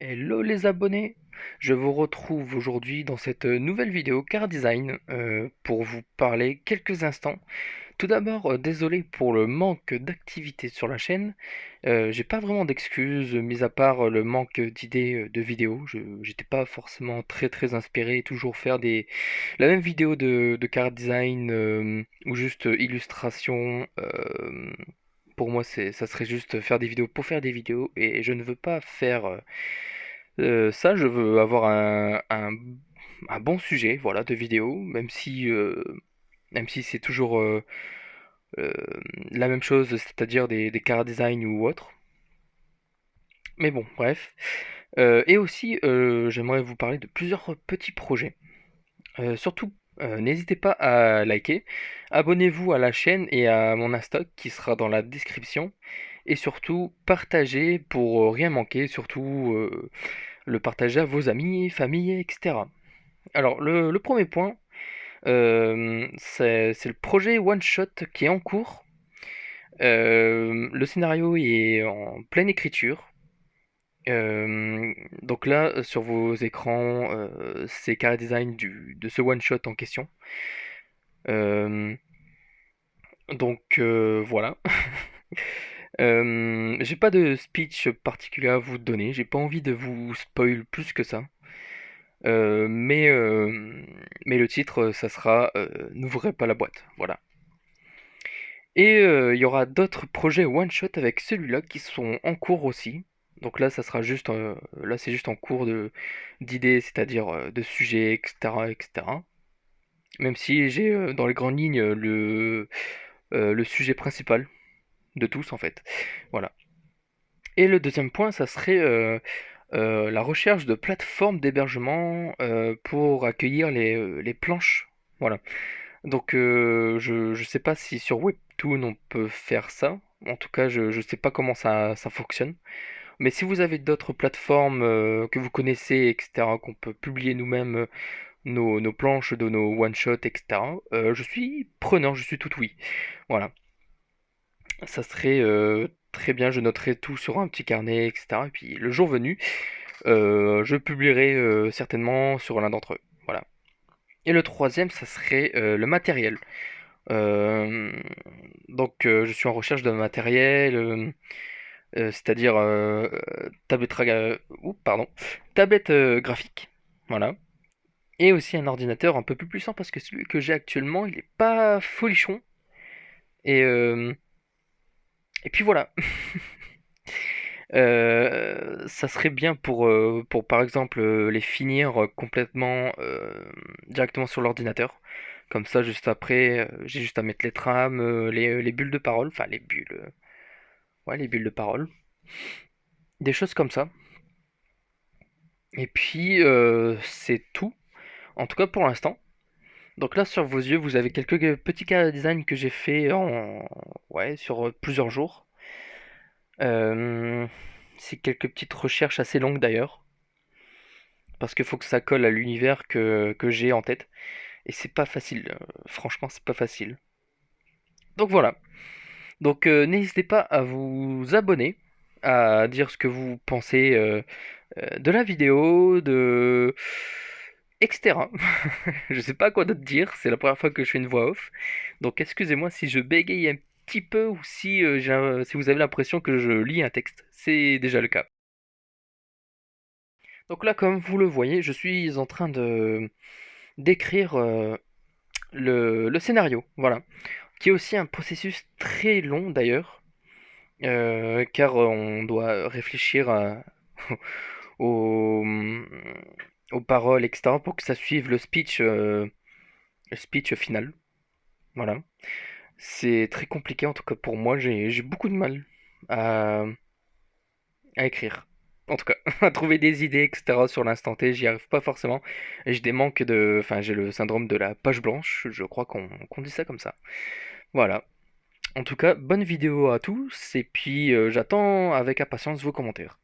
Hello les abonnés, je vous retrouve aujourd'hui dans cette nouvelle vidéo Car Design pour vous parler quelques instants. Tout d'abord, désolé pour le manque d'activité sur la chaîne. J'ai pas vraiment d'excuses, mis à part le manque d'idées de vidéos. J'étais pas forcément très inspiré, toujours faire la même vidéo de Car Design ou juste illustration. Pour moi, ça serait juste faire des vidéos pour faire des vidéos et je ne veux pas faire ça. Je veux avoir un bon sujet, voilà, de vidéo, même si c'est toujours euh, la même chose, c'est-à-dire des car design ou autre. Mais bon, bref. Et aussi, j'aimerais vous parler de plusieurs petits projets. Surtout, n'hésitez pas à liker, abonnez-vous à la chaîne et à mon Insta qui sera dans la description. Et surtout, partagez pour rien manquer, surtout le partager à vos amis, famille, etc. Alors, le premier point, c'est le projet One Shot qui est en cours. Le scénario est en pleine écriture. Donc là, sur vos écrans, c'est carré design de ce one shot en question. Euh, voilà. J'ai pas de speech particulier à vous donner, j'ai pas envie de vous spoil plus que ça. Euh, mais, euh, mais le titre, ça sera N'ouvrez pas la boîte. Voilà. Et il y aura d'autres projets one shot avec celui-là qui sont en cours aussi. Donc là, ça sera juste, là c'est juste en cours d'idées, c'est-à-dire de sujets, etc., etc. Même si j'ai dans les grandes lignes le sujet principal de tous en fait. Voilà. Et le deuxième point, ça serait la recherche de plateformes d'hébergement pour accueillir les planches. Voilà. Donc je sais pas si sur Webtoon on peut faire ça. En tout cas, je sais pas comment ça fonctionne. Mais si vous avez d'autres plateformes que vous connaissez, etc., qu'on peut publier nous-mêmes nos planches de nos one-shots, etc., je suis preneur, je suis tout oui. Voilà. Ça serait très bien, je noterai tout sur un petit carnet, etc. Et puis le jour venu, je publierai certainement sur l'un d'entre eux. Voilà. Et le troisième, ça serait le matériel. Euh, je suis en recherche de matériel, c'est-à-dire tablette graphique, voilà. Et aussi un ordinateur un peu plus puissant parce que celui que j'ai actuellement, il est pas folichon. Et, euh, et puis voilà. Ça serait bien pour par exemple les finir complètement directement sur l'ordinateur. Comme ça, juste après, j'ai juste à mettre les trames, les bulles de parole, enfin les bulles, ouais, les bulles de parole, des choses comme ça. Et puis, c'est tout, en tout cas pour l'instant. Donc là, sur vos yeux, vous avez quelques petits cas de design que j'ai fait ouais, sur plusieurs jours. Euh, c'est quelques petites recherches assez longues d'ailleurs, parce qu'il faut que ça colle à l'univers que j'ai en tête. Et c'est pas facile, franchement, c'est pas facile. Donc voilà. Donc n'hésitez pas à vous abonner, à dire ce que vous pensez de la vidéo, etc. Je sais pas quoi d'autre dire, c'est la première fois que je fais une voix off. Donc excusez-moi si je bégaye un petit peu ou si, si vous avez l'impression que je lis un texte. C'est déjà le cas. Donc là, comme vous le voyez, je suis en train de d'écrire le scénario, voilà. Qui est aussi un processus très long d'ailleurs, car on doit réfléchir aux, aux paroles, etc., pour que ça suive le speech final. Voilà. C'est très compliqué, en tout cas pour moi, j'ai beaucoup de mal à, à écrire. En tout cas, à trouver des idées, etc. sur l'instant T, j'y arrive pas forcément. Et j'ai des manques de. Enfin, j'ai le syndrome de la page blanche, je crois qu'on dit ça comme ça. Voilà. En tout cas, bonne vidéo à tous, et puis j'attends avec impatience vos commentaires.